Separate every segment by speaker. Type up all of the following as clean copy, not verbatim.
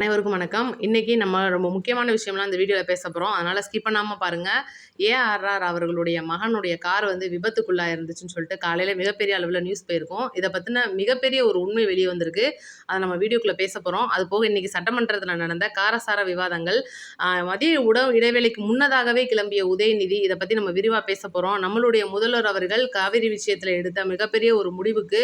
Speaker 1: அனைவருக்கும் வணக்கம். இன்னைக்கு நம்ம ரொம்ப முக்கியமான விஷயம்லாம் இந்த வீடியோல பேச போறோம். அதனால ஸ்கிப் பண்ணாம பாருங்க. ஏஆர்ஆர் அவர்களுடைய மகனுடைய கார் விபத்துக்குள்ளாயிருந்துச்சுன்னு சொல்லிட்டு காலையில மிகப்பெரிய அளவுல நியூஸ் போயிருக்கும். இத பத்தின மிகப்பெரிய ஒரு உண்மை வெளிய வந்திருக்கு. அத நம்ம வீடியோக்குள்ள பேச போறோம். அது போக இன்னைக்கு சட்டமன்றத்துல நடந்த காரசார விவாதங்கள், மதிய உணவு இடைவேளைக்கு முன்னதாகவே கிளம்பிய உதயநிதி, இத பத்தி நம்ம விரிவா பேச போறோம். நம்மளுடைய முதல்வர் அவர்கள் காவிரி விஷயத்துல எடுத்த மிகப்பெரிய ஒரு முடிவுக்கு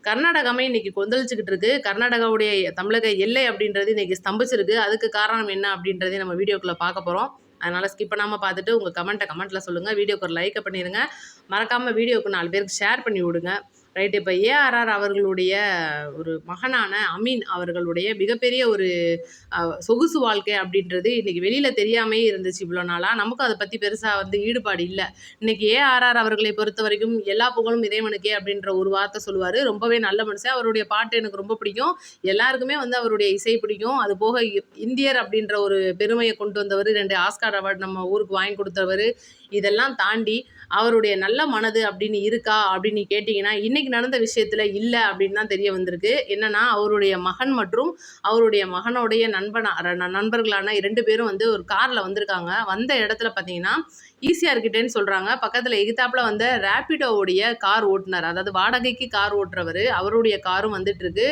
Speaker 1: கர்நாடகாமே இன்னைக்கு கொந்தளிச்சுக்கிட்டு இருக்கு. கர்நாடகாவுடைய தமிழக எல்லை அப்படின்றது இன்னைக்கு ஸ்தம்பிச்சிருக்கு. அதுக்கு காரணம் என்ன அப்படின்றதையும் நம்ம வீடியோக்குள்ள பார்க்க போறோம். அதனால ஸ்கிப் பண்ணாம பார்த்துட்டு உங்க கமெண்ட்ல சொல்லுங்க. வீடியோக்கு ஒரு லைக் பண்ணிருங்க. மறக்காம வீடியோக்கு 4 பேருக்கு ஷேர் பண்ணி விடுங்க. ரைட். இப்ப ஏஆர்ஆர் அவர்களுடைய ஒரு மகனான அமீன் அவர்களுடைய மிகப்பெரிய ஒரு சொகுசு வாழ்க்கை அப்படின்றது இன்னைக்கு வெளியில தெரியாமே இருந்துச்சு இவ்வளோ நாளா. நமக்கும் அதை பத்தி பெருசா ஈடுபாடு இல்ல. இன்னைக்கு ஏஆர்ஆர் அவர்களை பொறுத்த வரைக்கும் எல்லா புகழும் இறைவனுக்கே அப்படின்ற ஒரு வார்த்தை சொல்லுவாரு. ரொம்பவே நல்ல மனுஷன். அவருடைய பாட்டு எனக்கு ரொம்ப பிடிக்கும். எல்லாருக்குமே அவருடைய இசை பிடிக்கும். அது போக இந்தியர் அப்படின்ற ஒரு பெருமையை கொண்டு வந்தவர், 2 ஆஸ்கார் அவார்டு நம்ம ஊருக்கு வாங்கி கொடுத்தவர். இதெல்லாம் தாண்டி அவருடைய நல்ல மனது அப்படின்னு இருக்கா அப்படின்னு கேட்டிங்கன்னா, இன்னைக்கு நடந்த விஷயத்துல இல்ல அப்படின்னு தான் தெரிய வந்திருக்கு. என்னன்னா, அவருடைய மகன் மற்றும் அவருடைய மகனுடைய நண்பர்களான 2 பேரும் ஒரு கார்ல வந்திருக்காங்க. வந்த இடத்துல பார்த்தீங்கன்னா, ஈசிஆர் கிட்டேன்னு சொல்றாங்க. பக்கத்துல எகுத்தாப்புல வந்த ரேபிடோவுடைய கார் ஓட்டுனர், அதாவது வாடகைக்கு கார் ஓட்டுறவரு, அவருடைய காரும் வந்துட்டு இருக்கு.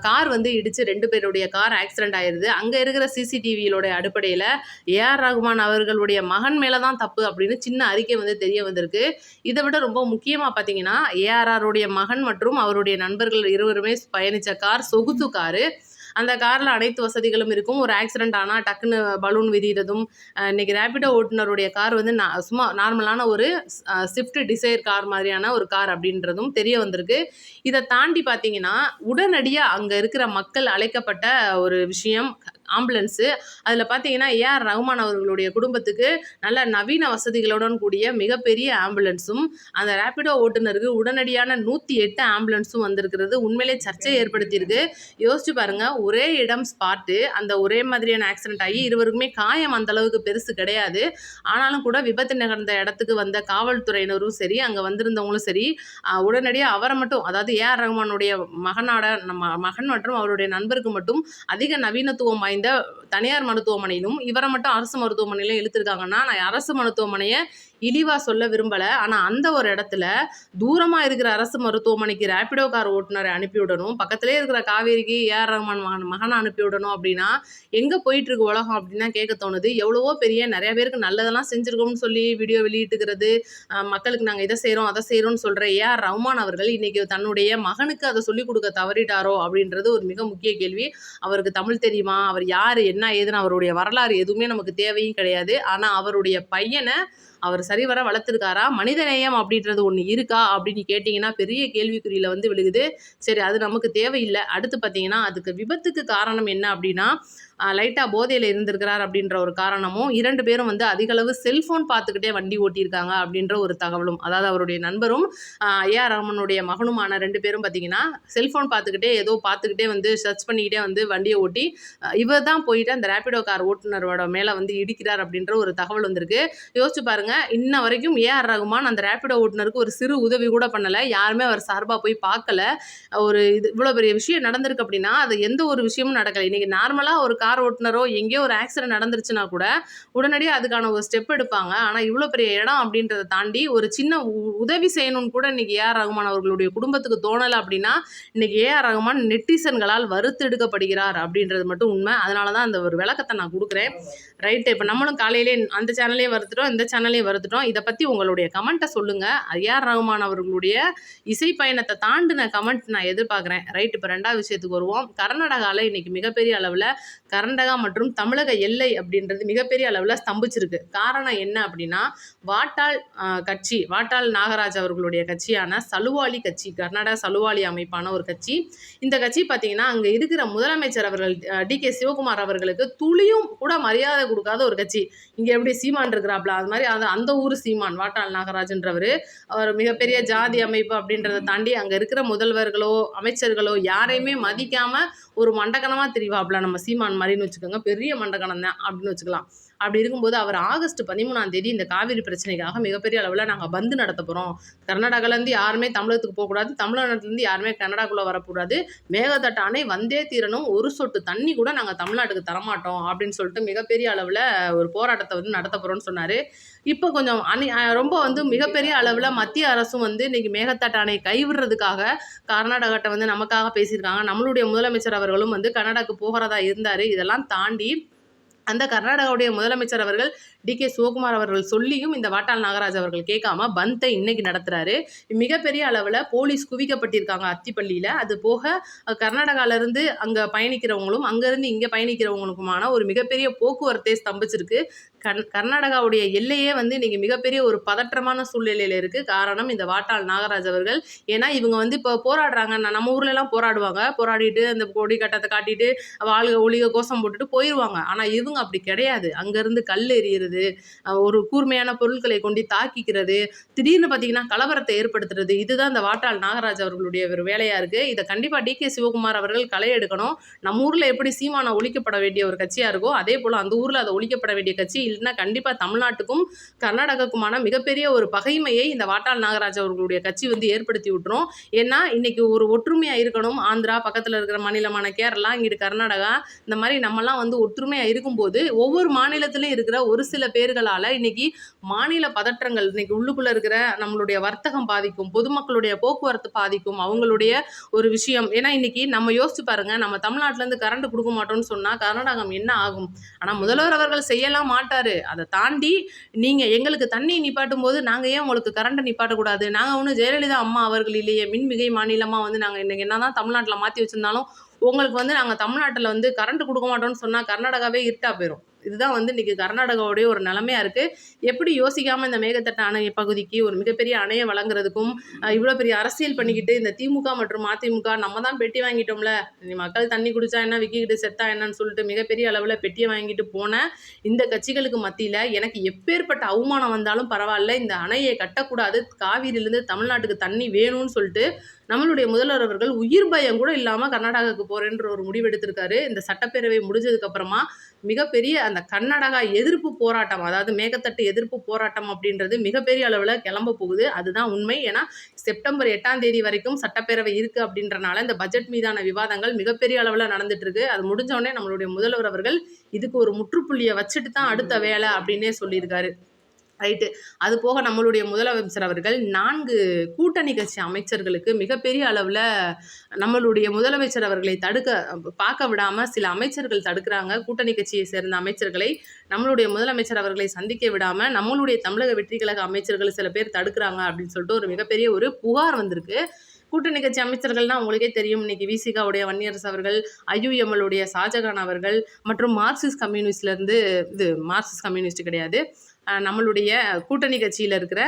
Speaker 1: கார் இடிச்சு 2 பேருடைய கார் ஆக்சிடென்ட் ஆயிருது. அங்க இருக்கிற சிசிடிவியோட அடிப்படையில ஏஆர் ரகுமான் அவர்களுடைய மகன் மேல தான் தப்பு அப்படின்னு சின்ன அறிக்கை தெரிய வந்திருக்கு. இதை விட ரொம்ப முக்கியமா பார்த்தீங்கன்னா, ஏஆர்ஆருடைய மகன் மற்றும் அவருடைய நண்பர்கள் இருவருமே பயணிச்ச கார் சொகுசு காரு. அந்த காரில் அனைத்து வசதிகளும் இருக்கும். ஒரு ஆக்சிடென்ட் ஆனால் டக்குன்னு பலூன் விரிகிறதும், இன்னைக்கு ரேபிடோ ஓட்டுநருடைய கார் சும்மா நார்மலான ஒரு ஸ்விஃப்ட் டிசைர் கார் மாதிரியான ஒரு கார் அப்படின்றதும் தெரிய வந்திருக்கு. இதை தாண்டி பார்த்தீங்கன்னா, உடனடியாக அங்கே இருக்கிற மக்கள் அழைக்கப்பட்ட ஒரு விஷயம் ஆம்புலன்ஸு. அதில் பார்த்தீங்கன்னா, ஏஆர் ரகுமான் அவர்களுடைய குடும்பத்துக்கு நல்ல நவீன வசதிகளுடன் கூடிய மிகப்பெரிய ஆம்புலன்ஸும், அந்த ரேபிடோ ஓட்டுநருக்கு உடனடியான 108 ஆம்புலன்ஸும் வந்திருக்கிறது உண்மையிலே சர்ச்சையை ஏற்படுத்தியிருக்கு. யோசிச்சு பாருங்க, ஒரே இடம் ஸ்பாட்டு, அந்த ஒரே மாதிரியான ஆக்சிடென்ட் ஆகி இருவருக்குமே காயம் அந்த அளவுக்கு பெருசு கிடையாது. ஆனாலும் கூட விபத்து நிகழ்ந்த இடத்துக்கு வந்த காவல்துறையினரும் சரி, அங்கே வந்திருந்தவங்களும் சரி, உடனடியாக அவரை மட்டும், அதாவது ஏஆர் ரகுமானுடைய மகன் மற்றும் அவருடைய நண்பருக்கு மட்டும் அதிக நவீனத்துவம் வாய்ந்த தனியார் மருத்துவமனையிலும், இவரை மட்டும் அரசு மருத்துவமனையிலும் இழுத்துருக்காங்கன்னா, நான் அரசு மருத்துவமனையை இழிவா சொல்ல விரும்பல. ஆனா அந்த ஒரு இடத்துல தூரமா இருக்கிற அரசு மருத்துவமனைக்கு ரேபிடோ கார் ஓட்டுநரை அனுப்பிவிடணும், பக்கத்திலே இருக்கிற காவேரிக்கு ஏஆர் ரகுமான் மகனை அனுப்பிவிடணும் அப்படின்னா எங்க போயிட்டு இருக்கு உலகம் அப்படின்னு தான் கேட்க தோணுது. எவ்வளவோ பெரிய நிறைய பேருக்கு நல்லதெல்லாம் செஞ்சிருக்கோம்னு சொல்லி வீடியோ வெளியிட்டுக்கிறது, மக்களுக்கு நாங்கள் இதை செய்கிறோம் அதை செய்கிறோம்னு சொல்கிற ஏஆர் ரகுமான் அவர்கள் இன்னைக்கு தன்னுடைய மகனுக்கு அதை சொல்லிக் கொடுக்க தவறிட்டாரோ அப்படின்றது ஒரு மிக முக்கிய கேள்வி. அவருக்கு தமிழ் தெரியுமா, அவர் யார் என்ன ஏதுன்னு அவருடைய வரலாறு எதுவுமே நமக்கு தேவையும் கிடையாது. ஆனால் அவருடைய பையனை அவர் சரிவர வளர்த்துருக்காரா, மனிதநேயம் அப்படின்றது ஒன்று இருக்கா அப்படின்னு கேட்டிங்கன்னா பெரிய கேள்விக்குறியில் விழுகுது. சரி, அது நமக்கு தேவையில்லை. அடுத்து பார்த்தீங்கன்னா, அதுக்கு விபத்துக்கு காரணம் என்ன அப்படின்னா, லைட்டாக போதையில் இருந்திருக்கிறார் அப்படின்ற ஒரு காரணமும், 2 பேரும் அதிகளவு செல்ஃபோன் பார்த்துக்கிட்டே வண்டி ஓட்டியிருக்காங்க அப்படின்ற ஒரு தகவலும், அதாவது அவருடைய நண்பரும் ஏஆர் ரகுமானுடைய மகனுமான 2 பேரும் பார்த்தீங்கன்னா, செல்ஃபோன் பார்த்துக்கிட்டே ஏதோ பார்த்துக்கிட்டே சர்ச் பண்ணிக்கிட்டே வண்டியை ஓட்டி இவர் தான் போயிட்டு அந்த ரேபிடோ கார் ஓட்டுநரோட மேலே இடிக்கிறார் அப்படின்ற ஒரு தகவல் வந்திருக்கு. யோசிச்சு பாருங்க, இன்ன வரைக்கும் ஏஆர் ரகுமான் அந்த ரேபிடோ ஓட்டுநருக்கு ஒரு சிறு உதவி கூட பண்ணலை. யாருமே அவர் சார்பாக போய் பார்க்கல. ஒரு இவ்வளோ பெரிய விஷயம் நடந்திருக்கு அப்படின்னா, அது எந்த ஒரு விஷயமும் நடக்கலை. இன்னைக்கு நார்மலாக ஒரு கார் ஓட்டுநரோ எங்கேயோ ஒரு ஆக்சிடென்ட் நடந்துருச்சுன்னா கூட உடனடியாக அதுக்கான ஒரு ஸ்டெப் எடுப்பாங்க. ஆனால் இவ்வளோ பெரிய இடம் அப்படின்றத தாண்டி ஒரு சின்ன உதவி செய்யணும்னு கூட இன்னைக்கு ஏஆர் ரகுமான் அவர்களுடைய குடும்பத்துக்கு தோணலை அப்படின்னா, இன்னைக்கு ஏஆர் ரகுமான் நெட்டிசன்களால் வறுத்தெடுக்கப்படுகிறார் அப்படின்றது மட்டும் உண்மை. அதனால தான் அந்த ஒரு விளக்கத்தை நான் கொடுக்குறேன். ரைட்டு. இப்போ நம்மளும் காலையிலே அந்த சேனல்லையும் வருத்துட்டோம், இந்த சேனல்லையும் வருத்துட்டோம். இதை பற்றி உங்களுடைய கமெண்ட்டை சொல்லுங்கள். ஏஆர் ரகுமான் அவர்களுடைய இசை பயணத்தை தாண்டின கமெண்ட் நான் எதிர்பார்க்குறேன். ரைட். இப்போ 2வது விஷயத்துக்கு வருவோம். கர்நாடகாவில் இன்னைக்கு மிகப்பெரிய அளவில் கர்நாடகா மற்றும் தமிழக எல்லை அப்படின்றது மிகப்பெரிய அளவில் ஸ்தம்பிச்சிருக்கு. காரணம் என்ன அப்படின்னா, வாட்டாள் நாகராஜ் அவர்களுடைய கட்சியான சலுவாலி கட்சி, கர்நாடகா சலுவாலி அமைப்பான ஒரு கட்சி. இந்த கட்சி பார்த்தீங்கன்னா, அங்கே இருக்கிற முதலமைச்சர் அவர்கள் DK சிவகுமார் அவர்களுக்கு துளியும் கூட மரியாதை கொடுக்காத ஒரு கட்சி. இங்கே எப்படி சீமான் இருக்கிறாப்ல, அது மாதிரி அந்த ஊர் சீமான் வாட்டாள் நாகராஜன்றவர் அவர் மிகப்பெரிய ஜாதி அமைப்பு அப்படின்றத தாண்டி அங்கே இருக்கிற முதல்வர்களோ அமைச்சர்களோ யாரையுமே மதிக்காமல் ஒரு மண்டகனமாக திரிவாப்ல நம்ம சீமான் மாதிரின்னு வச்சுக்கோங்க. பெரிய மண்டகனம் தான் அப்படின்னு வச்சுக்கலாம். அப்படி இருக்கும்போது அவர் ஆகஸ்ட் 13ஆம் தேதி இந்த காவிரி பிரச்சனைக்காக மிகப்பெரிய அளவில் நாங்கள் பந்து நடத்த போகிறோம். கர்நாடகாலேருந்து யாருமே தமிழகத்துக்கு போகக்கூடாது, தமிழ்நாட்டிலேருந்து யாருமே கர்நாடகாக்குள்ளே வரக்கூடாது, மேகதாட்டு அணை வந்தே தீரணும், ஒரு சொட்டு தண்ணி கூட நாங்கள் தமிழ்நாட்டுக்கு தரமாட்டோம் அப்படின்னு சொல்லிட்டு மிகப்பெரிய அளவில் ஒரு போராட்டத்தை வந்து நடத்த போகிறோம்னு சொன்னார். இப்போ கொஞ்சம் ரொம்ப வந்து மிகப்பெரிய அளவில் மத்திய அரசும் வந்து இன்னைக்கு மேகதாட்டு அணையை கைவிடுறதுக்காக கர்நாடகாட்ட வந்து நமக்காக பேசியிருக்காங்க. நம்மளுடைய முதலமைச்சர் அவர்களும் வந்து கர்நாடகாவுக்கு போகிறதா இருந்தார். இதெல்லாம் தாண்டி அந்த கர்நாடகாவுடைய முதலமைச்சர் அவர்கள் டி.கே. சிவகுமார் அவர்கள் சொல்லியும் இந்த வாட்டாள் நாகராஜ் அவர்கள் கேட்காம பந்தை இன்னைக்கு நடத்துறாரு. மிகப்பெரிய அளவில் போலீஸ் குவிக்கப்பட்டிருக்காங்க அத்திப்பள்ளியில். அது போக கர்நாடகாவிலேருந்து அங்கே பயணிக்கிறவங்களும் அங்கேருந்து இங்கே பயணிக்கிறவங்களுக்குமான ஒரு மிகப்பெரிய போக்குவரத்தே ஸ்தம்பிச்சிருக்கு. கர்நாடகாவுடைய எல்லையே வந்து இன்னைக்கு மிகப்பெரிய ஒரு பதற்றமான சூழ்நிலையில் இருக்குது. காரணம் இந்த வாட்டாள் நாகராஜ் அவர்கள். ஏன்னா இவங்க வந்து இப்போ போராடுறாங்க. நம்ம ஊர்லலாம் போராடுவாங்க, போராடிட்டு அந்த கொடி கட்டத்தை காட்டிட்டு வாழ்க ஒளிக கோஷம் போட்டுட்டு போயிடுவாங்க. ஆனால் இவங்க அப்படி கிடையாது. அங்கேருந்து கல் எறிகிறது, ஒரு கூர்மையான பொருட்களை கொண்டு தாக்கிக்கிறது, திடீர்னு பார்த்தீங்கன்னா கலவரத்தை ஏற்படுத்துறது, இதுதான் இந்த வாட்டாள் நாகராஜ் அவர்களுடைய ஒரு வேலையாக இருக்குது. இதை கண்டிப்பாக டி.கே. சிவகுமார் அவர்கள் களை எடுக்கணும். நம்ம ஊரில் எப்படி சீமானை ஒழிக்கப்பட வேண்டிய ஒரு கட்சியாக இருக்கோ அதே போல் அந்த ஊரில் அதை ஒழிக்கப்பட வேண்டிய கட்சி இல்லைன்னா கண்டிப்பாக தமிழ்நாட்டுக்கும் கர்நாடகாவுக்குமான மிகப்பெரிய ஒரு பகைமையை இந்த வாட்டாள் நாகராஜ் அவர்களுடைய கட்சி வந்து ஏற்படுத்தி விட்டுரும். ஏன்னா இன்னைக்கு ஒரு ஒற்றுமையாக இருக்கணும். ஆந்திரா பக்கத்தில் இருக்கிற மாநிலமான கேரளா, இங்கிட்டு கர்நாடகா, இந்த மாதிரி நம்மலாம் வந்து ஒற்றுமையாக இருக்கும்போது ஒவ்வொரு மாநிலத்திலும் இருக்கிற ஒரு சில பேர்களால் இன்னைக்கு மாநில பதற்றங்கள் இன்னைக்கு உள்ளுக்குள்ள இருக்கிற நம்மளுடைய வர்த்தகம் பாதிக்கும், பொதுமக்களுடைய போக்குவரத்து பாதிக்கும், அவங்களுடைய ஒரு விஷயம். ஏன்னா இன்னைக்கு நம்ம யோசிச்சு பாருங்க, நம்ம தமிழ்நாட்டிலேருந்து கரண்ட் கொடுக்க மாட்டோம்னு சொன்னால் கர்நாடகம் என்ன ஆகும்? ஆனால் முதல்வர் அவர்கள் செய்யலாம் மாட்டார். அதை தாண்டி நீங்கள் எங்களுக்கு தண்ணி நிப்பாட்டும் போது நாங்கள் ஏன் உங்களுக்கு கரண்ட்டை நிப்பாட்டக்கூடாது? நாங்கள் ஒன்றும் ஜெயலலிதா அம்மா அவர்கள் இல்லையே, மின்மிகை மாநிலமாக வந்து நாங்கள் இன்னைக்கு என்ன தான் தமிழ்நாட்டில் மாற்றி வச்சுருந்தாலும் உங்களுக்கு வந்து நாங்கள் தமிழ்நாட்டில் வந்து கரண்ட் கொடுக்க மாட்டோம்னு சொன்னால் கர்நாடகாவே இருட்டா போயிடும். இதுதான் வந்து இன்றைக்கி கர்நாடகாவுடைய ஒரு நிலைமையாக இருக்குது. எப்படி யோசிக்காமல் இந்த மேகதாட்டு அணை பகுதிக்கு ஒரு மிகப்பெரிய அணையை வழங்குறதுக்கும் இவ்வளோ பெரிய அரசியல் பண்ணிக்கிட்டு இந்த திமுக மற்றும் அதிமுக நம்ம தான் பெட்டி வாங்கிட்டோம்ல, மக்கள் தண்ணி குடிச்சா என்ன விக்கிக்கிட்டு செத்தா என்னன்னு சொல்லிட்டு மிகப்பெரிய அளவில் பெட்டியை வாங்கிட்டு போன இந்த கட்சிகளுக்கு மத்தியில் எனக்கு எப்பேற்பட்ட அவமானம் வந்தாலும் பரவாயில்ல, இந்த அணையை கட்டக்கூடாது, காவிரியிலேருந்து தமிழ்நாட்டுக்கு தண்ணி வேணும்னு சொல்லிட்டு நம்மளுடைய முதல்வர் அவர்கள் உயிர் பயம் கூட இல்லாமல் கர்நாடகாவுக்கு போகிறேன்ற ஒரு முடிவு எடுத்திருக்காரு. இந்த சட்டப்பேரவை முடிஞ்சதுக்கப்புறமா மிகப்பெரிய அந்த கர்நாடகா எதிர்ப்பு போராட்டம், அதாவது மேகதாட்டு எதிர்ப்பு போராட்டம் அப்படின்றது மிகப்பெரிய அளவில் கிளம்ப போகுது. அதுதான் உண்மை. ஏன்னா செப்டம்பர் 8ஆம் தேதி வரைக்கும் சட்டப்பேரவை இருக்குது அப்படின்றனால இந்த பட்ஜெட் மீதான விவாதங்கள் மிகப்பெரிய அளவில் நடந்துட்டு இருக்கு. அது முடிஞ்சோடனே நம்மளுடைய முதல்வர் அவர்கள் இதுக்கு ஒரு முற்றுப்புள்ளியை வச்சுட்டு தான் அடுத்த வேலை அப்படின்னே சொல்லியிருக்காரு. ரைட்டு. அது போக நம்மளுடைய முதலமைச்சர் அவர்கள் 4 கூட்டணி கட்சி அமைச்சர்களுக்கு மிகப்பெரிய அளவில் நம்மளுடைய முதலமைச்சர் அவர்களை பார்க்க விடாமல் சில அமைச்சர்கள் தடுக்கிறாங்க. கூட்டணி கட்சியை சேர்ந்த அமைச்சர்களை நம்மளுடைய முதலமைச்சர் அவர்களை சந்திக்க விடாமல் நம்மளுடைய தமிழக வெற்றி கழக அமைச்சர்கள் சில பேர் தடுக்கிறாங்க அப்படின்னு சொல்லிட்டு ஒரு மிகப்பெரிய ஒரு புகார் வந்திருக்கு. கூட்டணி கட்சி அமைச்சர்கள்னால் உங்களுக்கே தெரியும். இன்னைக்கு விசிகாவுடைய வன்னியரசு அவர்கள், ஐயுஎம்எல்லுடைய ஷாஜகான் அவர்கள் மற்றும் மார்க்சிஸ்ட் கம்யூனிஸ்ட்லேருந்து மார்க்சிஸ்ட் கம்யூனிஸ்ட் கிடையாது, நம்மளுடைய கூட்டணி கட்சியில் இருக்கிற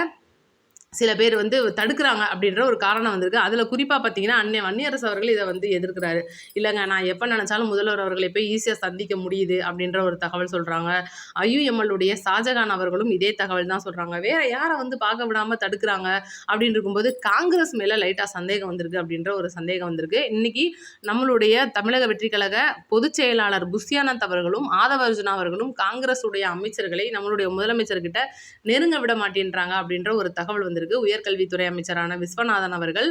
Speaker 1: சில பேர் வந்து தடுக்கிறாங்க அப்படின்ற ஒரு காரணம் வந்திருக்கு. அதில் குறிப்பாக பார்த்தீங்கன்னா வன்னியரசு அவர்கள் இதை வந்து எதிர்க்கிறாரு. இல்லைங்க, நான் எப்போ நினச்சாலும் முதல்வர் அவர்களை போய் ஈஸியாக சந்திக்க முடியுது அப்படின்ற ஒரு தகவல் சொல்கிறாங்க. ஐயுஎம்எல்லுடைய ஷாஜகான் அவர்களும் இதே தகவல் தான் சொல்கிறாங்க. வேறு யாரை வந்து பார்க்க விடாமல் தடுக்கிறாங்க அப்படின்னு இருக்கும்போது காங்கிரஸ் மேலே லைட்டாக சந்தேகம் வந்திருக்கு அப்படின்ற ஒரு சந்தேகம் வந்திருக்கு. இன்றைக்கி நம்மளுடைய தமிழக வெற்றி கழக பொதுச் செயலாளர் புஷ்யானந்த் அவர்களும் ஆதவ அர்ஜுனா அவர்களும் காங்கிரஸுடைய அமைச்சர்களை நம்மளுடைய முதலமைச்சர்கிட்ட நெருங்க விட மாட்டேன்றாங்க அப்படின்ற ஒரு தகவல் வந்து உயர்கல்வித்துறை அமைச்சரான விஸ்வநாதன் அவர்கள்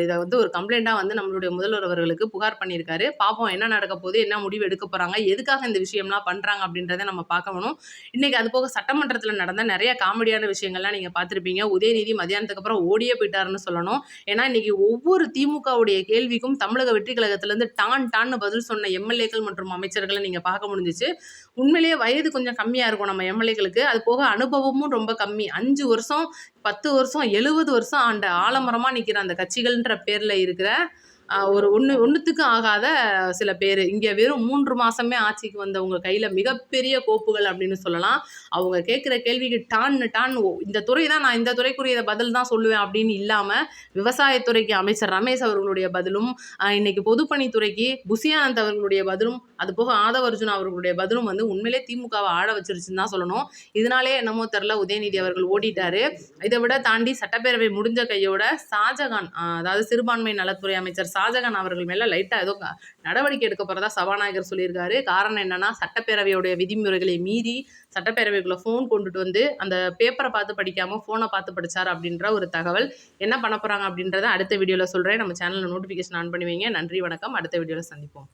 Speaker 1: இதை வந்து ஒரு கம்ப்ளைண்டாக வந்து நம்மளுடைய முதல்வர் அவர்களுக்கு புகார் பண்ணியிருக்காரு. பார்ப்போம் என்ன நடக்க போகுது, என்ன முடிவு எடுக்க போகிறாங்க, எதுக்காக இந்த விஷயம்லாம் பண்ணுறாங்க அப்படின்றத நம்ம பார்க்கணும். இன்றைக்கி அது போக சட்டமன்றத்தில் நடந்த நிறைய காமெடியான விஷயங்கள்லாம் நீங்கள் பார்த்துருப்பீங்க. உதயநிதி மத்தியானத்துக்கு அப்புறம் ஓடியே போயிட்டாருன்னு சொல்லணும். ஏன்னா இன்றைக்கி ஒவ்வொரு திமுகவுடைய கேள்விக்கும் தமிழக வெற்றி கழகத்திலேருந்து டான்னு பதில் சொன்ன எம்எல்ஏக்கள் மற்றும் அமைச்சர்களை நீங்கள் பார்க்க முடிஞ்சிச்சு. உண்மையிலேயே வயது கொஞ்சம் கம்மியாக இருக்கும் நம்ம எம்எல்ஏக்களுக்கு. அது போக அனுபவமும் ரொம்ப கம்மி. 5 வருஷம் 10 வருஷம் 70 வருஷம் ஆண்ட ஆலமரமாக நிற்கிற அந்த கட்சிகள்ன்ற பேரில் இருக்கிற ஒன்றுத்துக்கும் ஆகாத சில பேர் இங்கே வெறும் 3 மாதமே ஆட்சிக்கு வந்தவங்க கையில் மிகப்பெரிய கோப்புகள் அப்படின்னு சொல்லலாம். அவங்க கேட்குற கேள்விக்கு டான் இந்த துறை தான், நான் இந்த துறைக்குரிய பதில் தான் சொல்லுவேன் அப்படின்னு இல்லாமல் விவசாயத்துறைக்கு அமைச்சர் ரமேஷ் அவர்களுடைய பதிலும், இன்னைக்கு பொதுப்பணித்துறைக்கு புஷ்யானந்த் அவர்களுடைய பதிலும் அதுபோக ஆதவ அர்ஜுனா அவர்களுடைய பதிலும் வந்து உண்மையிலே திமுகவை ஆட வச்சிருச்சுன்னு தான் சொல்லணும். இதனாலேயே என்னமோ தெரில உதயநிதி அவர்கள் ஓடிட்டாரு. இதை விட தாண்டி சட்டப்பேரவை முடிஞ்ச கையோட ஷாஜகான் அதாவது சிறுபான்மை நலத்துறை அமைச்சர் ஷாஜகான் அவர்கள் மேல லைட்டா ஏதோ நடவடிக்கை எடுக்க போறதா சபாநாயகர் சொல்லியிருக்காரு. காரணம் என்னன்னா, சட்டப்பேரவையுடைய விதிமுறைகளை மீறி சட்டப்பேரவைக்குள்ள ஃபோன் கொண்டுட்டு வந்து அந்த பேப்பரை பார்த்து படிக்காம ஃபோனை பார்த்து படிச்சார் அப்படின்ற ஒரு தகவல். என்ன பண்ண போறாங்க அப்படின்றத அடுத்த வீடியோல சொல்றேன். நம்ம சேனல்ல நோட்டிஃபிகேஷன் ஆன் பண்ணி வைங்க. நன்றி, வணக்கம். அடுத்த வீடியோல சந்திப்போம்.